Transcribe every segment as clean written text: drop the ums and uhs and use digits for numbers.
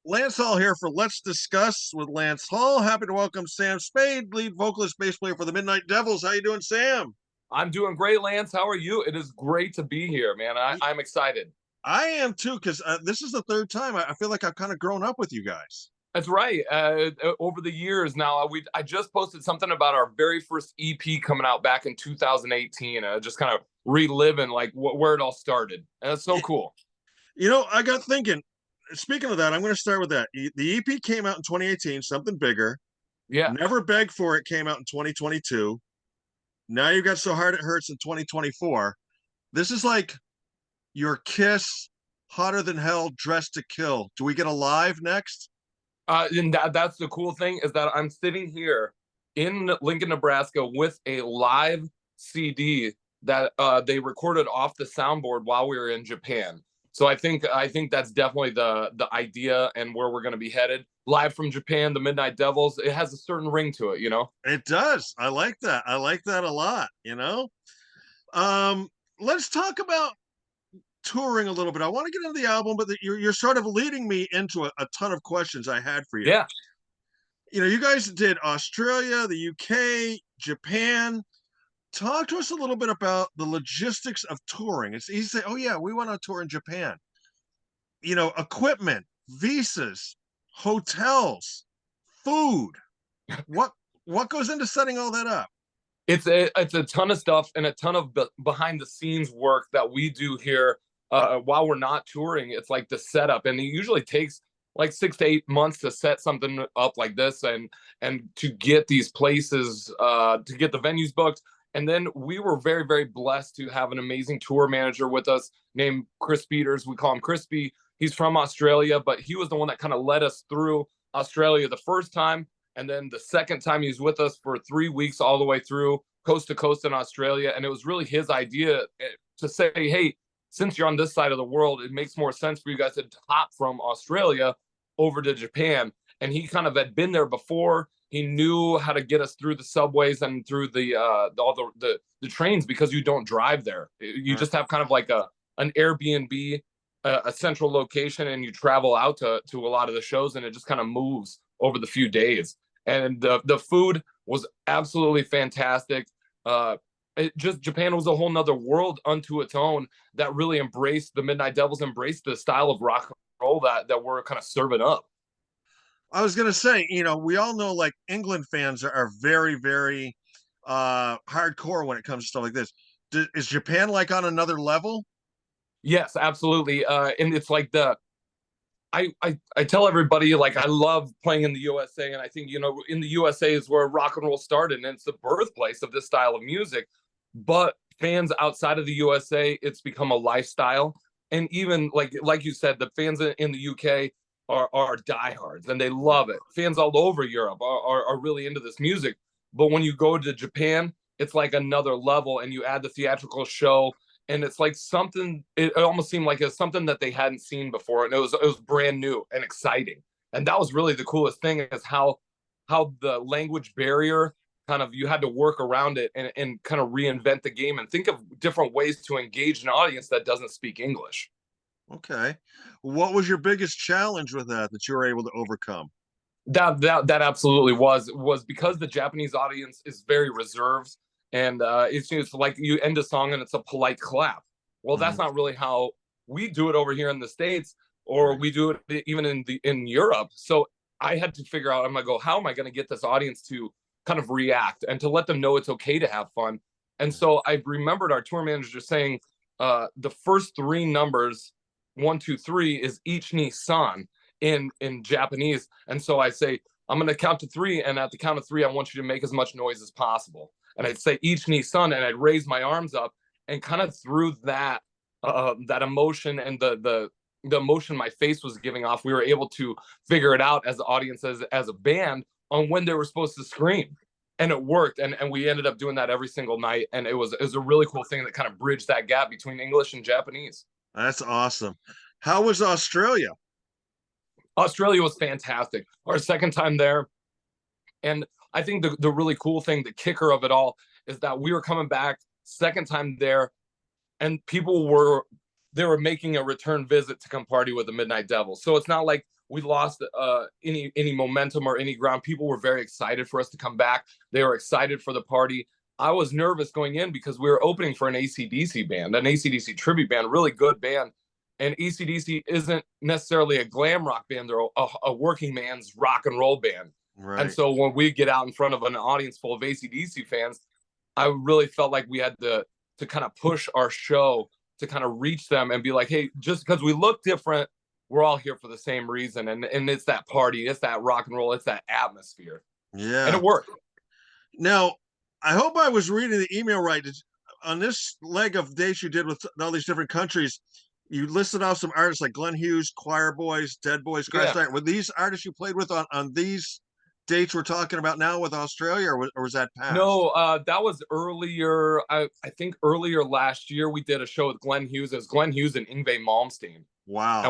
Lance Hall here for Let's Discuss with Lance Hall. Happy to welcome Sam Spade, lead vocalist, bass player for the Midnight Devils. How you doing, Sam? I'm doing great, Lance. How are you? It is great to be here, man. I'm excited. I am too, because this is the third time. I feel like I've kind of grown up with you guys. That's right. Over the years now, I just posted something about our very first EP coming out back in 2018. Just kind of reliving like where it all started. And that's so cool. I got thinking, speaking of that, I'm going to start with that. The EP came out in 2018, something bigger. Yeah. Never Beg For It came out in 2022. Now you got So Hard It Hurts in 2024. This is like your Kiss, Hotter Than Hell, Dressed to Kill. Do we get a live next? And that's the cool thing is that I'm sitting here in Lincoln, Nebraska with a live CD that they recorded off the soundboard while we were in Japan. So I think that's definitely the idea and where we're going to be headed. Live from Japan, the Midnight Devils. It has a certain ring to it, you know. It does. I like that. I like that a lot. Um, let's talk about touring a little bit. I want to get into the album, but you're sort of leading me into a ton of questions I had for you. Yeah. You guys did Australia, the UK, Japan. Talk to us a little bit about the logistics of touring. It's easy to say, oh yeah, we went on tour in Japan. Equipment, visas, hotels, food. What what goes into setting all that up? It's a ton of stuff and a ton of behind the scenes work that we do here while we're not touring. It's like the setup, and it usually takes like 6 to 8 months to set something up like this, and to get these places, to get the venues booked. And then we were very, very blessed to have an amazing tour manager with us named Chris Peters. We call him Crispy. He's from Australia, but he was the one that kind of led us through Australia the first time. And then the second time he was with us for 3 weeks all the way through coast to coast in Australia. And it was really his idea to say, hey, since you're on this side of the world, it makes more sense for you guys to hop from Australia over to Japan. And he kind of had been there before. He knew how to get us through the subways and through all the trains, because you don't drive there. You just have kind of like an Airbnb, a central location, and you travel out to a lot of the shows, and it just kind of moves over the few days. And the food was absolutely fantastic. Japan was a whole nother world unto its own that really embraced the Midnight Devils, embraced the style of rock and roll that we're kind of serving up. I was gonna say, we all know like England fans are very, very hardcore when it comes to stuff like this. Is Japan like on another level? Yes, absolutely. And it's like I tell everybody, like, I love playing in the USA, and I think, in the USA is where rock and roll started, and it's the birthplace of this style of music. But fans outside of the USA, it's become a lifestyle. And even like you said, the fans in the UK are diehards, and they love it. Fans all over Europe are really into this music. But when you go to Japan, it's like another level, and you add the theatrical show, and it's like something. It almost seemed like it's something that they hadn't seen before, and it was brand new and exciting. And that was really the coolest thing, is how the language barrier, kind of, you had to work around it, and kind of reinvent the game and think of different ways to engage an audience that doesn't speak English. Okay. What was your biggest challenge with that you were able to overcome? That absolutely was because the Japanese audience is very reserved, and it's like you end a song and it's a polite clap. Well, that's Mhm. not really how we do it over here in the States, or we do it even in Europe. So I had to figure out, I'm gonna go, how am I gonna get this audience to kind of react and to let them know it's okay to have fun? And so I remembered our tour manager saying, the first three numbers, 1, 2, 3, is Ich ni san in Japanese. And so I say, I'm going to count to three, and at the count of three, I want you to make as much noise as possible. And I'd say Ich ni san, and I'd raise my arms up, and kind of through that emotion and the emotion my face was giving off, we were able to figure it out as the audience, as a band, on when they were supposed to scream. And it worked, and we ended up doing that every single night, and it was a really cool thing that kind of bridged that gap between English and Japanese. That's awesome. How was Australia? Australia was fantastic. Our second time there. And I think the really cool thing, the kicker of it all, is that we were coming back second time there, and people were they were making a return visit to come party with the Midnight Devils. So it's not like we lost any momentum or any ground. People were very excited for us to come back. They were excited for the party. I was nervous going in because we were opening for an AC/DC band, an AC/DC tribute band, really good band. And AC/DC isn't necessarily a glam rock band; they're a working man's rock and roll band. And Right. so when we get out in front of an audience full of AC/DC fans, I really felt like we had to kind of push our show to kind of reach them and be like, hey, just because we look different, we're all here for the same reason. And it's that party, it's that rock and roll, it's that atmosphere. And Yeah. it worked. Now, I hope I was reading the email right. On this leg of dates you did with all these different countries, you listed off some artists like Glenn Hughes, Choir Boys, Dead Boys, Crash Yeah. Diet. Were these artists you played with on these dates we're talking about now with Australia, or was that past? No, that was earlier. I think earlier last year we did a show with Glenn Hughes. It was Glenn Hughes and Yngwie Malmsteen. Wow.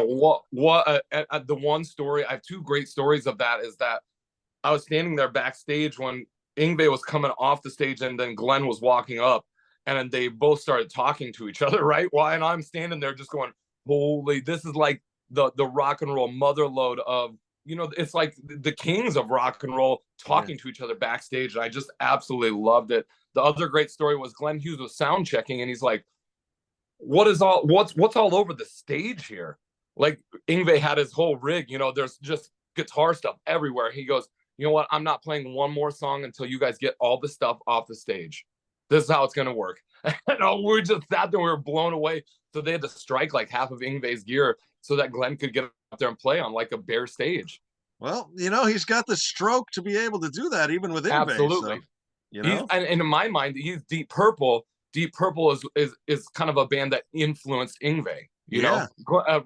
And the one story, I have two great stories of that, is that I was standing there backstage when Yngwie was coming off the stage and then Glenn was walking up, and then they both started talking to each other, right? Well, and I'm standing there just going, holy, this is like the rock and roll motherlode of, it's like the kings of rock and roll talking to each other backstage. And I just absolutely loved it. The other great story was Glenn Hughes was sound checking and he's like, what's all over the stage here? Like Yngwie had his whole rig, there's just guitar stuff everywhere. He goes, you know what? I'm not playing one more song until you guys get all the stuff off the stage. This is how it's going to work. And we just sat there, we were blown away. So they had to strike like half of Yngwie's gear so that Glenn could get up there and play on like a bare stage. Well, he's got the stroke to be able to do that even with Ingve. So, Absolutely. And in my mind, he's Deep Purple. Deep Purple is kind of a band that influenced Yngwie,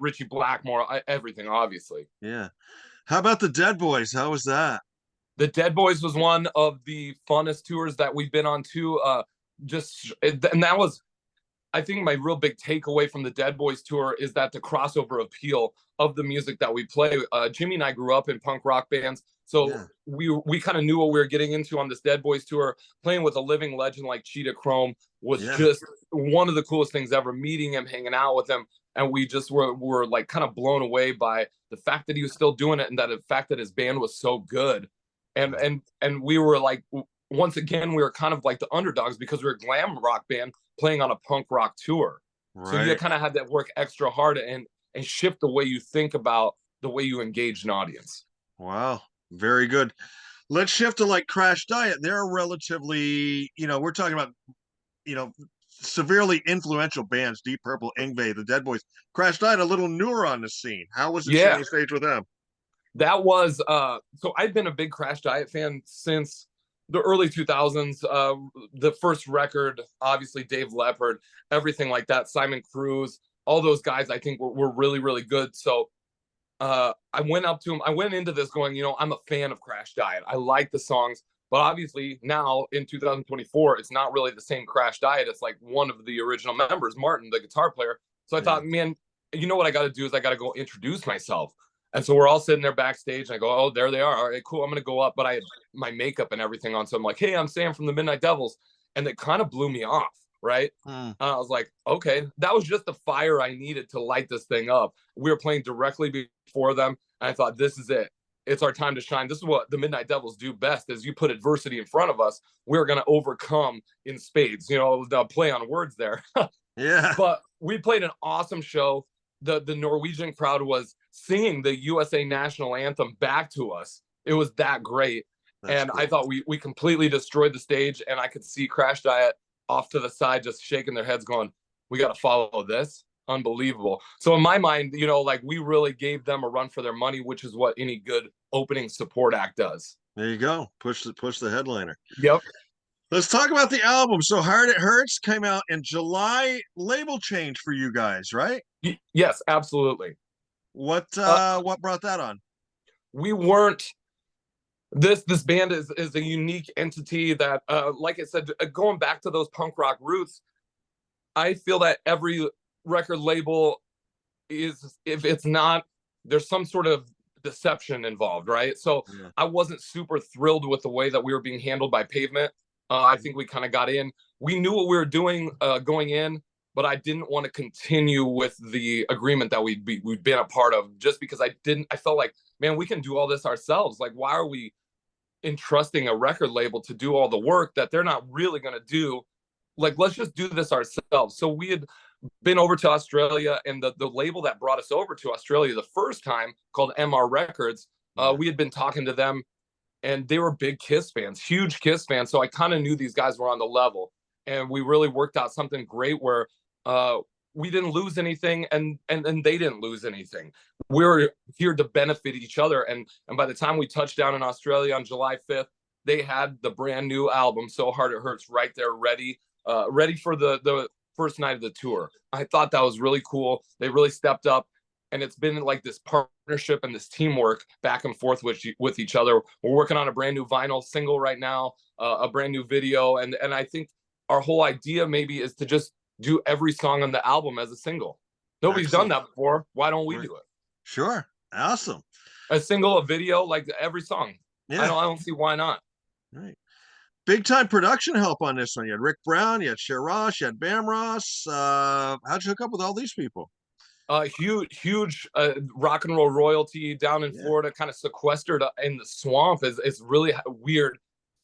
Richie Blackmore, everything, obviously. Yeah. How about the Dead Boys? How was that? The Dead Boys was one of the funnest tours that we've been on too. And that was, I think, my real big takeaway from the Dead Boys tour is that the crossover appeal of the music that we play. Jimmy and I grew up in punk rock bands, so we kind of knew what we were getting into on this Dead Boys tour. Playing with a living legend like Cheetah Chrome was just one of the coolest things ever. Meeting him, hanging out with him, and we just were like kind of blown away by the fact that he was still doing it and that the fact that his band was so good. And we were like, once again, we were kind of like the underdogs because we were a glam rock band playing on a punk rock tour. Right. So you kind of had to work extra hard and shift the way you think about the way you engage an audience. Wow. Very good. Let's shift to like Crash Diet. They're relatively, we're talking about, severely influential bands, Deep Purple, Yngwie, the Dead Boys. Crash Diet, a little newer on the scene. How was it sharing stage with them? That was, so I've been a big Crash Diet fan since the early 2000s. The first record, obviously Dave Leppard, everything like that, Simon Cruz, all those guys I think were really, really good. So I went up to him. I went into this going, I'm a fan of Crash Diet. I like the songs, but obviously now in 2024, it's not really the same Crash Diet. It's like one of the original members, Martin, the guitar player. So I thought, man, you know what I got to do is I got to go introduce myself. And so we're all sitting there backstage, and I go, oh, there they are. All right, cool. I'm going to go up. But I had my makeup and everything on. So I'm like, hey, I'm Sam from the Midnight Devils. And it kind of blew me off, right? I was like, okay, that was just the fire I needed to light this thing up. We were playing directly before them. And I thought, this is it. It's our time to shine. This is what the Midnight Devils do best, is you put adversity in front of us. We're going to overcome in spades, the play on words there. Yeah. But we played an awesome show. The Norwegian crowd was singing the USA national anthem back to us. It was that great. That's cool. I thought we completely destroyed the stage, and I could see Crash Diet off to the side just shaking their heads going, we got to follow this. Unbelievable. So in my mind, like we really gave them a run for their money, which is what any good opening support act does. There you go. Push the headliner. Yep. Let's talk about the album. So Hard It Hurts came out in July. Label change for you guys, right? Yes, absolutely. What brought that on? We weren't. This band is a unique entity that, like I said, going back to those punk rock roots, I feel that every record label is, if it's not, there's some sort of deception involved, right? So I wasn't super thrilled with the way that we were being handled by Pavement. I think we kind of got in. We knew what we were doing going in. but I didn't want to continue with the agreement that we'd been a part of, just because I felt like, man, we can do all this ourselves. Like, why are we entrusting a record label to do all the work that they're not really going to do? Like, let's just do this ourselves. So we had been over to Australia, and the label that brought us over to Australia the first time, called MR Records, Yeah. we had been talking to them, and they were big Kiss fans, huge Kiss fans. So I kind of knew these guys were on the level, and we really worked out something great where uh, we didn't lose anything, and they didn't lose anything. We were here to benefit each other, and by the time we touched down in Australia on July 5th, they had the brand new album "So Hard It Hurts" right there, ready for the first night of the tour. I thought that was really cool. They really stepped up, and it's been like this partnership and this teamwork back and forth with each other. We're working on a brand new vinyl single right now, a brand new video, and I think our whole idea maybe is to just do every song on the album as a single. Nobody's done Excellent. that before. Why don't we Right. do it? Sure. Awesome. A single, a video, like every song. I Yeah. don't see why not. Right. Big time production help on this one. You had Rick Brown, you had Cher Ross, you had Bam Ross. How'd you hook up with all these people? Huge rock and roll royalty down in Yeah. Florida, kind of sequestered in the swamp. Is really weird.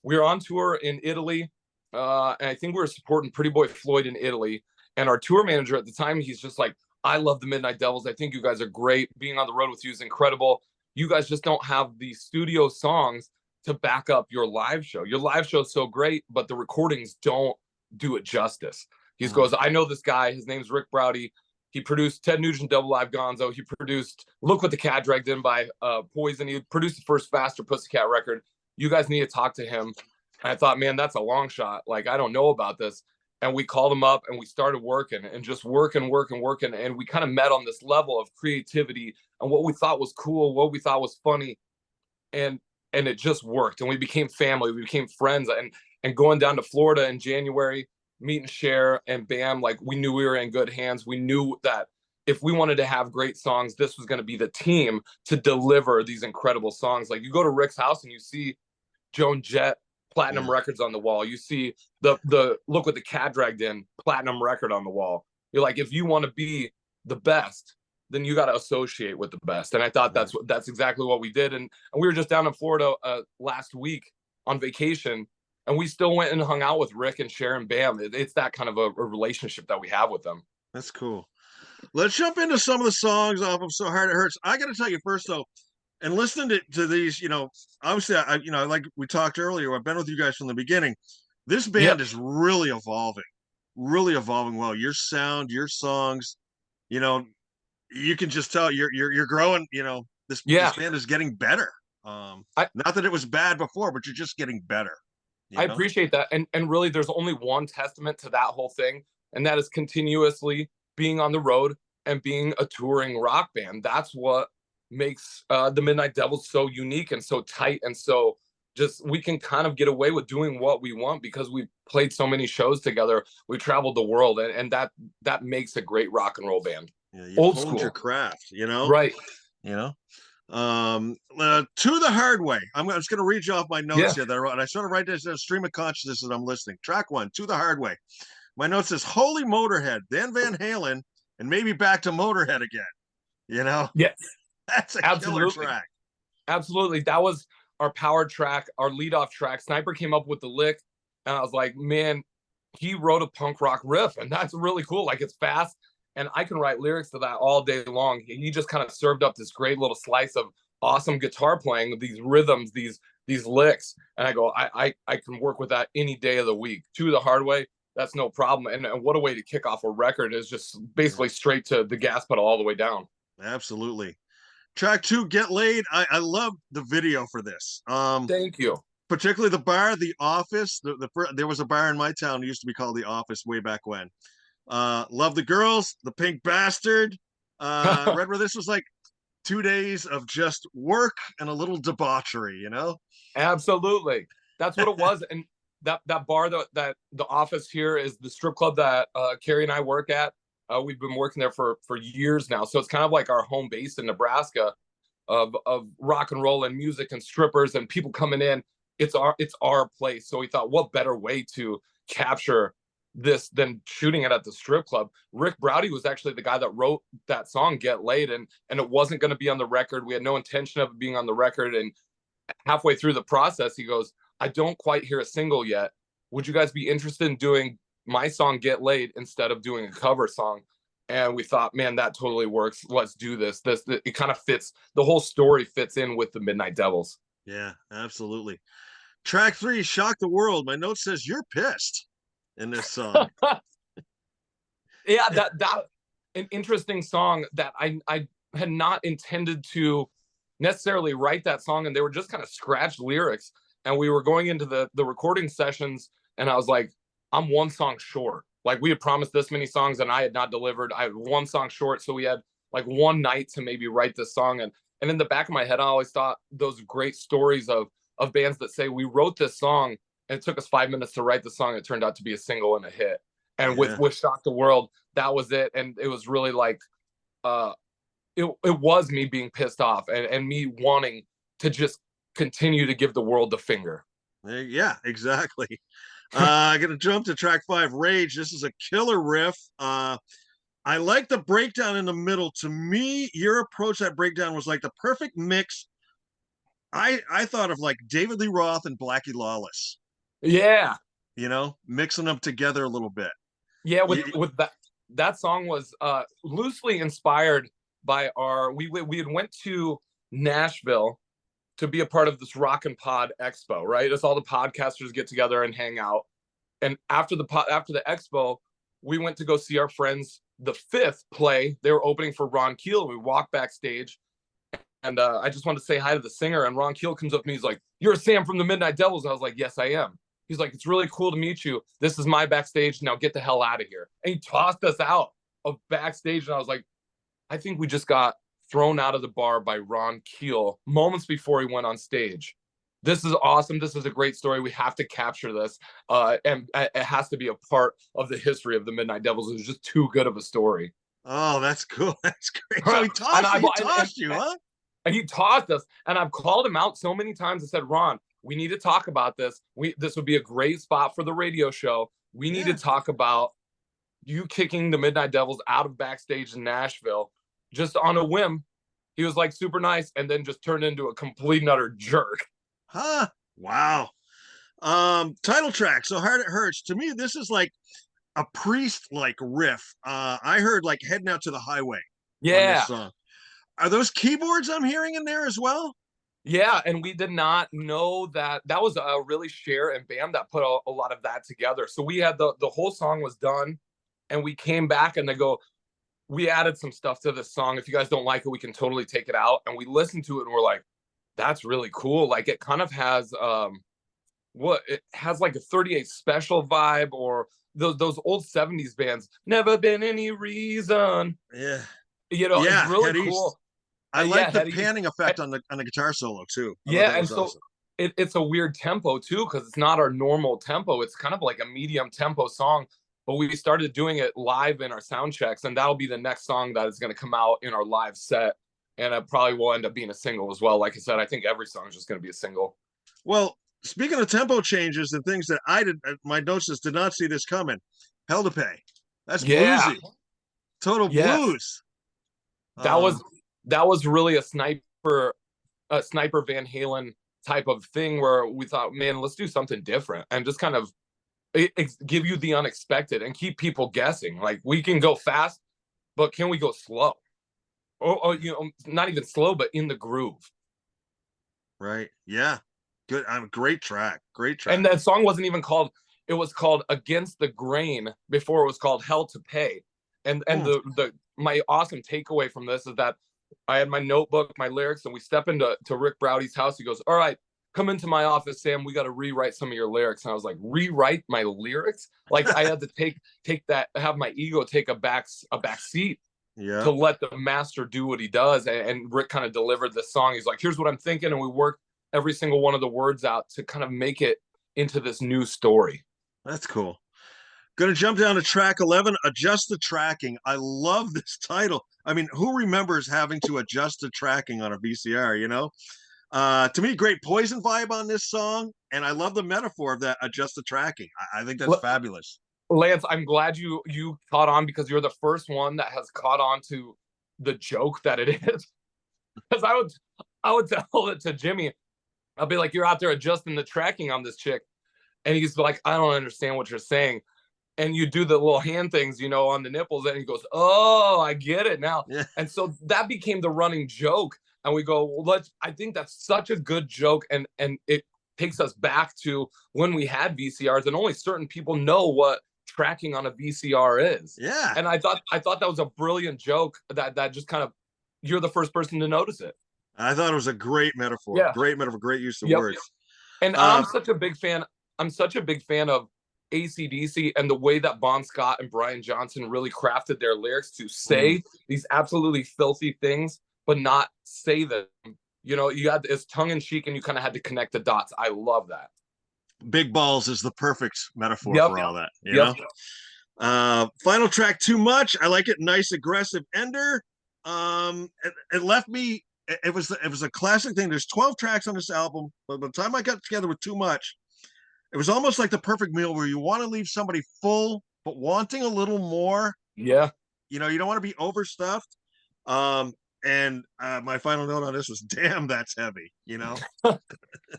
We were on tour in Italy, and I think we were supporting Pretty Boy Floyd in Italy. And our tour manager at the time, he's just like, "I love the Midnight Devils. I think you guys are great. Being on the road with you is incredible. You guys just don't have the studio songs to back up your live show. Your live show is so great, but the recordings don't do it justice." He goes, "I know this guy. His name's Rick Browdy. He produced Ted Nugent Double Live Gonzo. He produced Look What the Cat Dragged In by Poison. He produced the first Faster Pussycat record. You guys need to talk to him." And I thought, man, that's a long shot. Like, I don't know about this. And we called him up, and we started working, and just working. And we kind of met on this level of creativity and what we thought was cool, what we thought was funny. And it just worked. And we became family. We became friends. And going down to Florida in January, meeting Cher and Bam, like, we knew we were in good hands. We knew that if we wanted to have great songs, this was going to be the team to deliver these incredible songs. Like, you go to Rick's house and you see Joan Jett platinum Yeah. records on the wall. You see the Look What the Cat Dragged In platinum record on the wall. You're like, if you want to be the best, then you got to associate with the best. And I thought that's exactly what we did. And we were just down in Florida last week on vacation, and we still went and hung out with Rick and Cher and Bam. It's that kind of a relationship that we have with them. That's cool. Let's jump into some of the songs off of So Hard It Hurts. I got to tell you first, though, and listening to these, obviously, like we talked earlier, I've been with you guys from the beginning. This Yeah, band is really evolving well. Your sound, your songs, you know, you can just tell you're growing. This yeah. band is getting better. I Not that it was bad before, but you're just getting better. You I know, appreciate that. And really, there's only one testament to that whole thing, and that is continuously being on the road and being a touring rock band. That's what makes the Midnight Devils so unique and so tight, and so just, we can kind of get away with doing what we want because we've played so many shows together. We traveled the world, and that makes a great rock and roll band. you've Old honed your school, craft. right? You know. To the Hard Way. I'm just going to read you off my notes Yeah. here that I wrote, and I sort of write this in a stream of consciousness as I'm listening. Track 1, To the Hard Way. My note says Holy Motorhead, then Van Halen, and maybe back to Motorhead again. You know, Yeah, that's a killer absolutely. track. Absolutely. That was our power track, our leadoff track. Sniper came up with the lick, and I was like, man, he wrote a punk rock riff, and that's really cool. Like, it's fast, and I can write lyrics to that all day long. He just kind of served up this great little slice of awesome guitar playing, these rhythms, these licks, and I go, I can work with that any day of the week. To the Hard Way, that's no problem. And what a way to kick off a record, is just basically straight to the gas pedal all the way down. Absolutely. Track 2, Get Laid. I love the video for this. Thank you. Particularly the bar, the office. There was a bar in my town that used to be called the Office way back when. Love the girls, the pink bastard. Read where this was like 2 days of just work and a little debauchery. Absolutely. That's what it was. And that bar, that the office here, is the strip club that Carrie and I work at. We've been working there for years now. So it's kind of like our home base in Nebraska of rock and roll and music and strippers and people coming in. It's our place. So we thought, what better way to capture this than shooting it at the strip club. Rick Browdy was actually the guy that wrote that song Get Laid, and it wasn't going to be on the record. We had no intention of it being on the record. And halfway through the process, he goes, I don't quite hear a single yet. Would you guys be interested in doing my song Get Laid instead of doing a cover song? And we thought, man, that totally works. Let's do this. It kind of fits. The whole story fits in with the Midnight Devils. Yeah, absolutely. Track 3, Shock the World. My note says you're pissed in this song. Yeah, that an interesting song that I had not intended to necessarily write that song, and they were just kind of scratched lyrics. And we were going into the recording sessions, and I was like, I'm one song short. Like, we had promised this many songs, and I had not delivered. I had one song short, so we had like one night to maybe write this song. And in the back of my head, I always thought those great stories of bands that say we wrote this song and it took us 5 minutes to write the song. It turned out to be a single and a hit. And Yeah. with Shock the World, that was it. And it was really like it was me being pissed off and me wanting to just continue to give the world the finger. Yeah, exactly. I'm gonna jump to track 5, Rage. This is a killer riff. I like the breakdown in the middle. To me, your approach to that breakdown was like the perfect mix. I thought of like David Lee Roth and Blackie Lawless, Yeah. mixing them together a little bit. Yeah, You, with that song was loosely inspired by we had went to Nashville to be a part of this Rock and Pod Expo, right? It's all the podcasters get together and hang out. And after the expo, we went to go see our friends the Fifth play. They were opening for Ron Keel. We walked backstage, and I just wanted to say hi to the singer. And Ron Keel comes up to me. He's like, "You're Sam from the Midnight Devils." And I was like, "Yes, I am." He's like, "It's really cool to meet you. This is my backstage. Now get the hell out of here." And he tossed us out of backstage. And I was like, I think we just got thrown out of the bar by Ron Keel moments before he went on stage. This is awesome. This is a great story. We have to capture this. And it has to be a part of the history of the Midnight Devils. It was just too good of a story. oh, that's cool. That's great. So he tossed you, huh? And he tossed us. And I've called him out so many times and said, Ron, we need to talk about this. This would be a great spot for the radio show. We need to talk about you kicking the Midnight Devils out of backstage in Nashville just on a whim. He was like super nice and then just turned into a complete and utter jerk. Huh? Wow. Title track, So Hard It Hurts. To me, this is like a Priest like riff. I heard like Heading Out to the Highway on this song. Are those keyboards I'm hearing in there as well? Yeah, and we did not know that was a really Cher and Bam that put a lot of that together. So we had the whole song was done, and we came back and they go, we added some stuff to this song. If you guys don't like it, we can totally take it out. And we listened to it and we're like, that's really cool. Like, it kind of has it has like a 38 Special vibe, or those old 70s bands. Never Been Any Reason. Yeah. It's really cool. I like the panning effect on the guitar solo too. And so awesome. It's a weird tempo too, because it's not our normal tempo. It's kind of like a medium tempo song, but we started doing it live in our sound checks, and that'll be the next song that is going to come out in our live set, and it probably will end up being a single as well. Like I said, I think every song is just going to be a single. Well, speaking of tempo changes and things that my notes just did not see this coming, Hell to Pay. That's bluesy. Total blues. That was really a Sniper Van Halen type of thing, where we thought, man, let's do something different and just kind of give you the unexpected and keep people guessing. Like, we can go fast, but can we go slow? Or not even slow, but in the groove. Right. Yeah. Good. Great track. And that song wasn't even called. It was called Against the Grain before it was called Hell to Pay. And my awesome takeaway from this is that I had my notebook, my lyrics, and we step into Rick Browdy's house. He goes, "All right, come into my office, Sam. We got to rewrite some of your lyrics." And I was like, "Rewrite my lyrics?" Like, I had to take that, have my ego take a back seat to let the master do what he does. And Rick kind of delivered the song. He's like, "Here's what I'm thinking," and we worked every single one of the words out to kind of make it into this new story. That's cool. Going to jump down to track 11, Adjust the Tracking. I love this title. I mean, who remembers having to adjust the tracking on a VCR, To me, great Poison vibe on this song, and I love the metaphor of that, adjust the tracking. I think that's fabulous. Lance, I'm glad you caught on, because you're the first one that has caught on to the joke that it is. Because I would tell it to Jimmy. I'll be like, "You're out there adjusting the tracking on this chick," and he's like, "I don't understand what you're saying." And you do the little hand things, on the nipples, and he goes, "Oh, I get it now." Yeah. And so that became the running joke. And we go, well, I think that's such a good joke, and it takes us back to when we had VCRs, and only certain people know what tracking on a VCR is. Yeah. And I thought that was a brilliant joke, that just kind of, you're the first person to notice it. I thought it was a great metaphor. Yeah. Great metaphor. Great use of Yep. words. And Uh, I'm such a big fan of AC/DC and the way that Bon Scott and Brian Johnson really crafted their lyrics to say these absolutely filthy things, but not say them. You had it's tongue in cheek, and you kind of had to connect the dots. I love that. Big balls is the perfect metaphor Yep. for all that. Yep. Final track, Too Much. I like it. Nice, aggressive ender. It left me. It was a classic thing. There's 12 tracks on this album, but by the time I got together with Too Much, it was almost like the perfect meal where you want to leave somebody full but wanting a little more. Yeah. You don't want to be overstuffed. And my final note on this was, damn, that's heavy.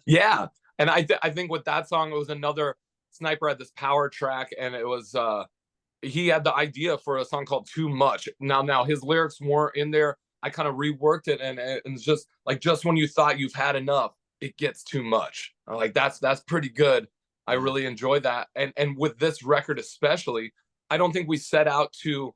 Yeah. And I think with that song, it was another Sniper had this power track, and it was he had the idea for a song called Too Much. Now his lyrics weren't in there. I kind of reworked it, and it's just like, just when you thought you've had enough, it gets too much. I'm like, that's pretty good. I really enjoy that. And with this record especially, I don't think we set out to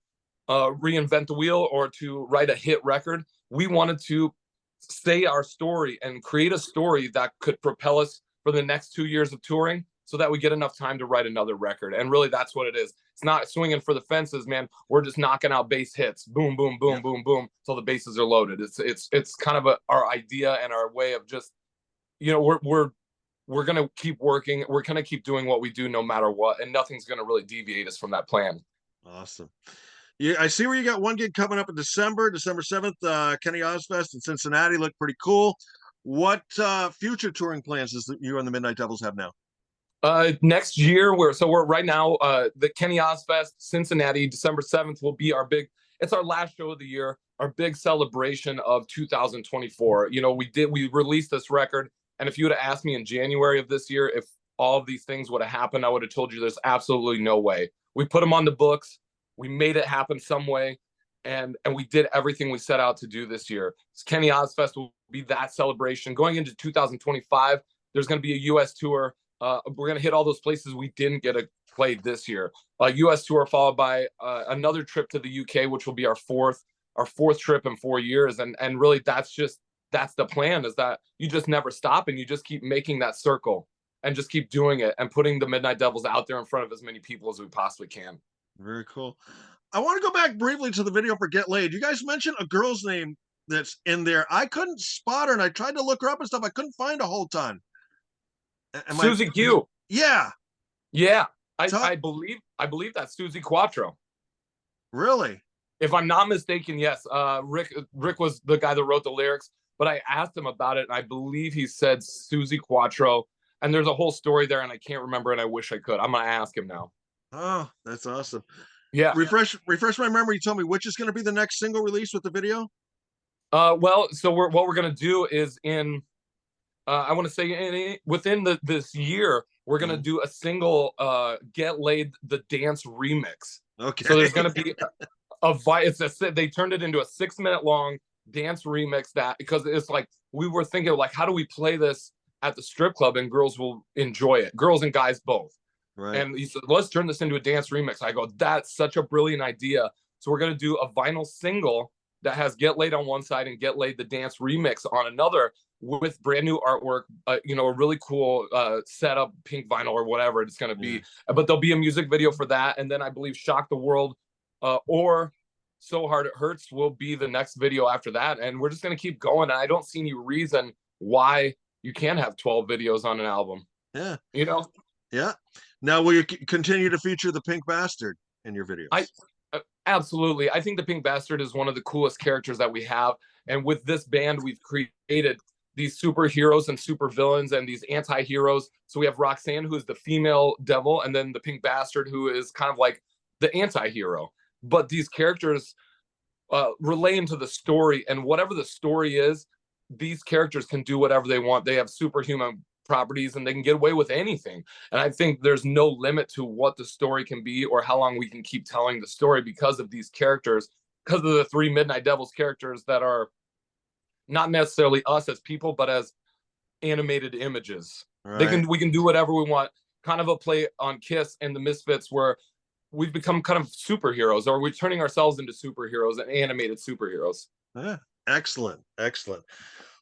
reinvent the wheel or to write a hit record. We wanted to say our story and create a story that could propel us for the next 2 years of touring, so that we get enough time to write another record. And really, that's what it is. It's not swinging for the fences, man. We're just knocking out bass hits, boom, boom, boom, boom, boom, until the bases are loaded. It's kind of our idea and our way of just, we're gonna keep working. We're gonna keep doing what we do no matter what, and nothing's gonna really deviate us from that plan. Awesome. Yeah, I see where you got one gig coming up in December 7th, Kenny Ozfest in Cincinnati. Look pretty cool. What future touring plans does you and the Midnight Devils have now? Next year, we're right now, the Kenny Ozfest Cincinnati, December 7th will be it's our last show of the year, our big celebration of 2024. We released this record, and if you would have asked me in January of this year if all of these things would have happened, I would have told you there's absolutely no way. We put them on the books, we made it happen some way, and we did everything we set out to do this year. Kenny Ozfest will be that celebration. Going into 2025, there's going to be a U.S. tour. We're going to hit all those places we didn't get to play this year. U.S. tour followed by another trip to the U.K., which will be our fourth trip in 4 years. And really, that's the plan, is that you just never stop, and you just keep making that circle and just keep doing it and putting the Midnight Devils out there in front of as many people as we possibly can. Very cool. I want to go back briefly to the video for Get Laid. You guys mentioned a girl's name that's in there. I couldn't spot her, and I tried to look her up and stuff. I couldn't find a whole ton. Susie Q. Yeah. Yeah. I believe that's Susie Quattro. Really? If I'm not mistaken, yes. Rick was the guy that wrote the lyrics, but I asked him about it, and I believe he said Susie Quattro. And there's a whole story there, and I can't remember, and I wish I could. I'm gonna ask him now. Oh, that's awesome. Yeah. Refresh my memory. Tell me, which is going to be the next single release with the video? Well, so what we're gonna do is I want to say within this year, we're gonna do a single, "Get Laid" the dance remix. Okay. So there's gonna be they turned it into a 6-minute long dance remix, because it's like, we were thinking, like, how do we play this at the strip club and girls will enjoy it, girls and guys both. Right. And he said, let's turn this into a dance remix. I go, that's such a brilliant idea. So we're going to do a vinyl single that has Get Laid on one side and Get Laid the dance remix on another, with brand new artwork, a really cool setup, pink vinyl or whatever it's going to be. But there'll be a music video for that. And then I believe Shock the World or So Hard It Hurts will be the next video after that. And we're just going to keep going. And I don't see any reason why you can't have 12 videos on an album. Yeah. Yeah. Now, will you continue to feature the Pink Bastard in your videos? Absolutely. I think the Pink Bastard is one of the coolest characters that we have. And with this band, we've created these superheroes and supervillains and these anti-heroes. So we have Roxanne, who is the female devil, and then the Pink Bastard, who is kind of like the anti-hero. But these characters relay into the story, and whatever the story is, these characters can do whatever they want. They have superhuman properties and they can get away with anything. And I think there's no limit to what the story can be or how long we can keep telling the story because of these characters, because of the three Midnight Devils characters that are not necessarily us as people, but as animated images. Right. We can do whatever we want. Kind of a play on Kiss and the Misfits, where we've become kind of superheroes, or we're turning ourselves into superheroes and animated superheroes. Yeah. Excellent. Excellent.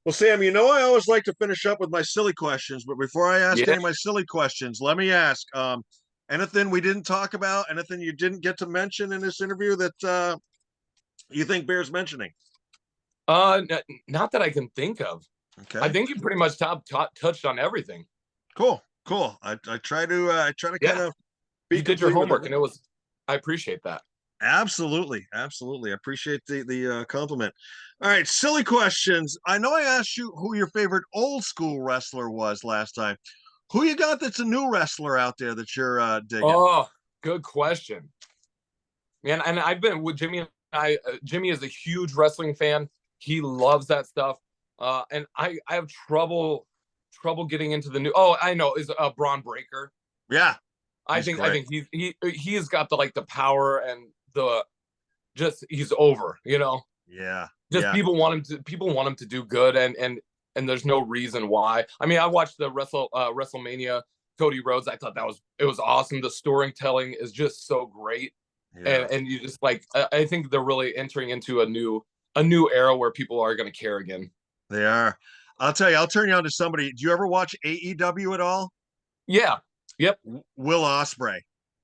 Well, Sam, I always like to finish up with my silly questions, but before I ask Yeah. any of my silly questions, let me ask, anything we didn't talk about, anything you didn't get to mention in this interview that you think bears mentioning? Not that I can think of. I Okay. think you pretty much touched on everything. Cool. Cool. I try to kind Yeah, of be you did your complete with homework, it. and it was. I appreciate that. Absolutely, absolutely. I appreciate the compliment. All right, silly questions. I know I asked you who your favorite old school wrestler was last time. Who you got that's a new wrestler out there that you're digging? Oh, good question. Man, and I've been with Jimmy and I. Jimmy is a huge wrestling fan. He loves that stuff. And I have trouble getting into the new. Oh, I know, is Braun Breaker. Yeah, I he's think I great. think he's got the power and the just he's over. Yeah, Just yeah, people want him to do good, and there's no reason why. I mean, I watched the WrestleMania Cody Rhodes. I thought it was awesome. The storytelling is just so great, yeah. and you just like I think they're really entering into a new era where people are going to care again. They are. I'll tell you. I'll turn you on to somebody. Do you ever watch AEW at all? Yeah. Yep. Will Ospreay.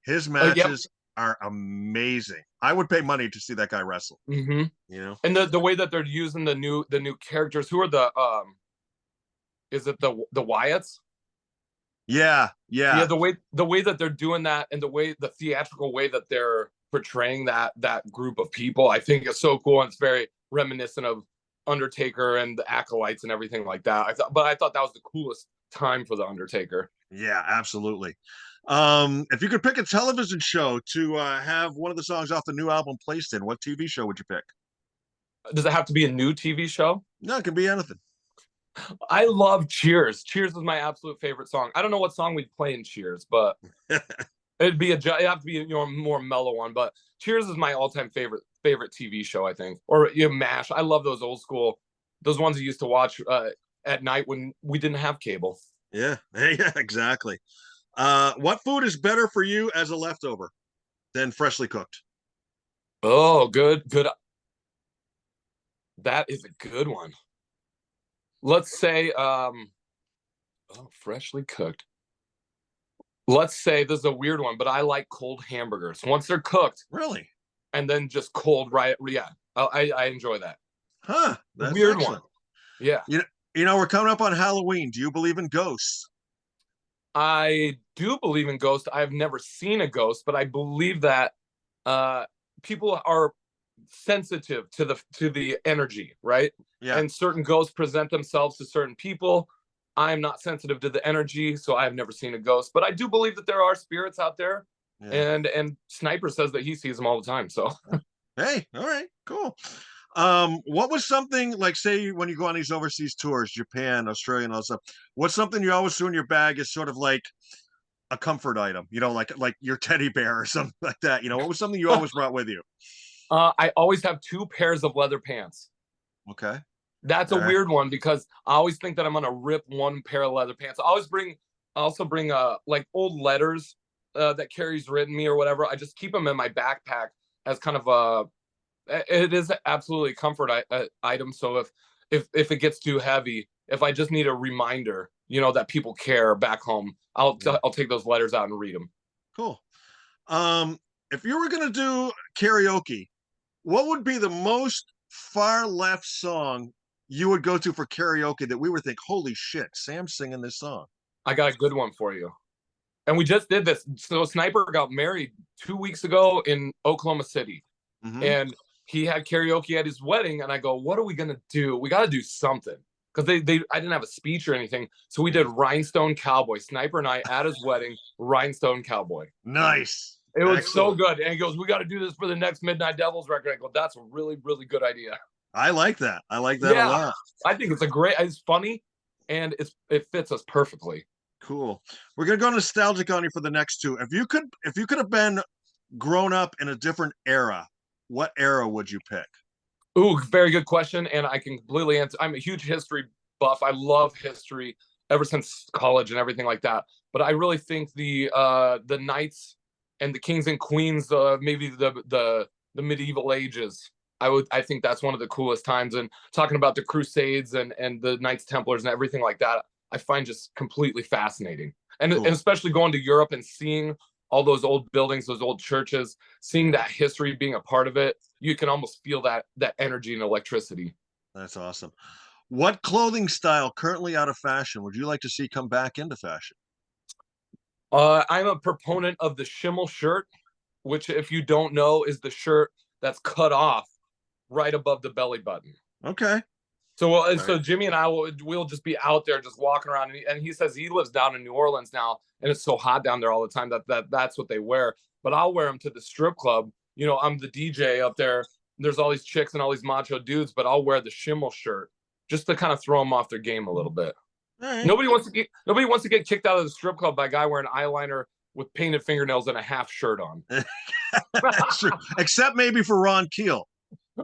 His Yep. matches are amazing. I would pay money to see that guy wrestle. Hmm. You know. And the way that they're using the new characters, who are the is it the Wyatts? Yeah, Yeah, yeah, the way that they're doing that, and the theatrical way that they're portraying that group of people, I think is so cool, and it's very reminiscent of Undertaker and the Acolytes and everything like that. I thought that was the coolest time for the Undertaker. yeah. Absolutely. If you could pick a television show to have one of the songs off the new album placed in, what TV show would you pick? Does it have to be a new TV show? No, it can be anything. I love Cheers. Cheers is my absolute favorite song. I don't know what song we'd play in Cheers, but it'd have to be more mellow one. But Cheers is my all-time favorite TV show, I think. Or MASH. I love those old school, those ones you used to watch at night when we didn't have cable. Yeah, yeah, exactly. What food is better for you as a leftover than freshly cooked? Oh, good. That is a good one. Let's say freshly cooked. Let's say this is a weird one, but I like cold hamburgers. Once they're cooked Really? and then just cold, right? Yeah. I enjoy that. Huh? That's Weird one. excellent. Yeah. You know, we're coming up on Halloween. Do you believe in ghosts? I do believe in ghosts. I've never seen a ghost, but I believe that people are sensitive to the energy, right? Yeah, And certain ghosts present themselves to certain people. I'm not sensitive to the energy, so I've never seen a ghost, but I do believe that there are spirits out there. yeah. And Sniper says that he sees them all the time. So Hey, all right, cool. What was something like, say, when you go on these overseas tours, Japan, Australia, and all that stuff? What's something you always throw in your bag is sort of like a comfort item, like your teddy bear or something like that. What was something you always brought with you? I always have two pairs of leather pants. Okay, That's a all right, weird one because I always think that I'm gonna rip one pair of leather pants. I also bring like old letters that Carrie's written me or whatever. I just keep them in my backpack as kind of it is absolutely a comfort item. So if it gets too heavy, if I just need a reminder, that people care back home, yeah, I'll take those letters out and read them. cool. Um, if you were gonna do karaoke, what would be the most far left song you would go to for karaoke that we would think, holy shit, Sam's singing this song? I got a good one for you. And we just did this. So Sniper got married 2 weeks ago in Oklahoma City, Mm-hmm. and he had karaoke at his wedding. And I go, "What are we gonna do? We got to do something because they I didn't have a speech or anything, so we did Rhinestone Cowboy. Sniper and I at his wedding, Rhinestone Cowboy. Nice. It was so Excellent. good. And he goes, "We got to do this for the next Midnight Devils record." I go, "That's a really, really good idea." I like that. I like that a Yeah, lot. I think it's a great. It's funny, and it fits us perfectly. Cool. We're gonna go nostalgic on you for the next two. If you could have been grown up in a different era, what era would you pick? Ooh, very good question, and I can completely answer. I'm a huge history buff. I love history ever since college and everything like that. But I really think the knights and the kings and queens, maybe the medieval ages. I think that's one of the coolest times. And talking about the Crusades and the Knights Templars and everything like that, I find just completely fascinating. And Cool. especially going to Europe and seeing all those old buildings, those old churches, seeing that history, being a part of it, you can almost feel that energy and electricity. That's awesome. What clothing style currently out of fashion would you like to see come back into fashion? I'm a proponent of the Schimmel shirt, which, if you don't know, is the shirt that's cut off right above the belly button. Okay. So Jimmy and I we'll just be out there just walking around, and he says he lives down in New Orleans now, and it's so hot down there all the time that's what they wear. But I'll wear them to the strip club. You know, I'm the DJ up there. There's all these chicks and all these macho dudes, but I'll wear the Schimmel shirt just to kind of throw them off their game a little bit. All right. Nobody wants to get kicked out of the strip club by a guy wearing eyeliner with painted fingernails and a half shirt on. That's true. Except maybe for Ron Keel.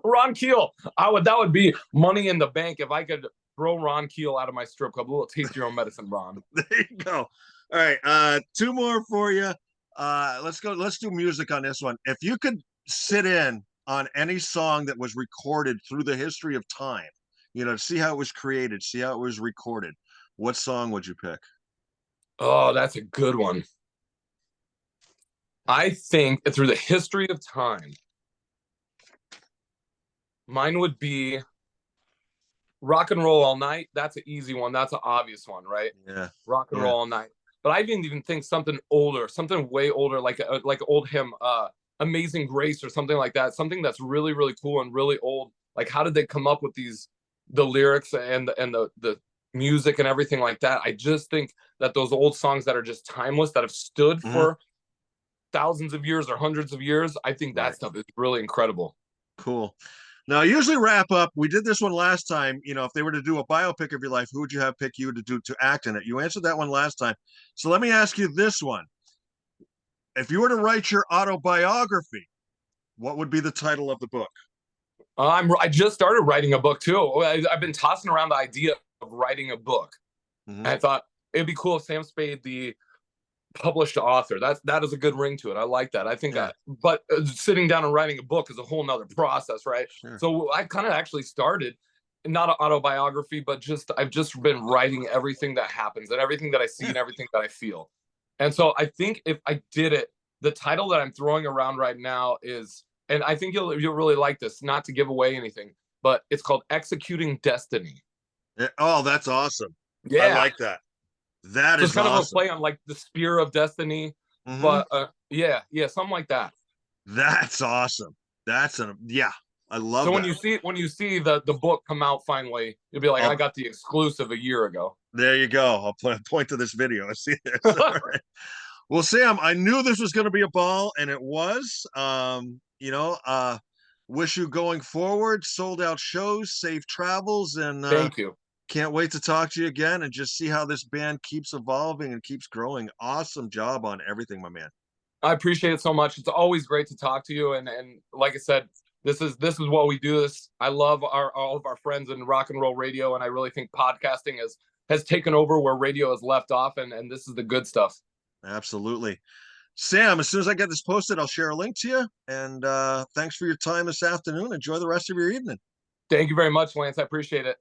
Ron Keel, that would be money in the bank if I could throw Ron Keel out of my strip club. A little taste your own medicine, Ron. There you go. All right. Two more for you. Let's go. Let's do music on this one. If you could sit in on any song that was recorded through the history of time, see how it was created, see how it was recorded, what song would you pick? Oh, that's a good one. I think through the history of time, mine would be Rock and Roll All Night. That's an easy one. That's an obvious one, right? Yeah. Rock and Yeah. Roll All Night. But I didn't even think something older, something way older, like an old hymn, Amazing Grace or something like that. Something that's really, really cool and really old. Like, how did they come up with the lyrics and the music and everything like that? I just think that those old songs that are just timeless, that have stood for thousands of years or hundreds of years, I think that stuff is really incredible. Cool. Now, I usually wrap up. We did this one last time. If they were to do a biopic of your life, who would you have pick you to act in it? You answered that one last time. So let me ask you this one. If you were to write your autobiography, what would be the title of the book? I just started writing a book too. I've been tossing around the idea of writing a book. Mm-hmm. I thought it'd be cool if Sam Spade, the published author, that is a good ring to it. I like that. I think but sitting down and writing a book is a whole nother process, right? Sure. So I kind of actually started not an autobiography, but I've just been writing everything that happens and everything that I see and everything that I feel. And so I think if I did it, the title that I'm throwing around right now is, and I think you'll really like this, not to give away anything, but it's called Executing Destiny. Oh, that's awesome. Yeah. I like that. That is kind awesome. of a play on like the Spear of Destiny, but yeah, something like that. That's awesome. I love. So that. when you see the book come out finally, you'll be like, I got the exclusive a year ago. There you go. I'll point to this video. I see this. Right. Well, Sam, I knew this was going to be a ball, and it was. Wish you going forward, sold out shows, safe travels, and thank you. Can't wait to talk to you again and just see how this band keeps evolving and keeps growing. Awesome job on everything, my man. I appreciate it so much. It's always great to talk to you, and like I said, this is what we do. I love all of our friends in rock and roll radio, and I really think podcasting has taken over where radio has left off, and this is the good stuff. Absolutely. Sam, as soon as I get this posted, I'll share a link to you. And thanks for your time this afternoon. Enjoy the rest of your evening. Thank you very much, Lance. I appreciate it.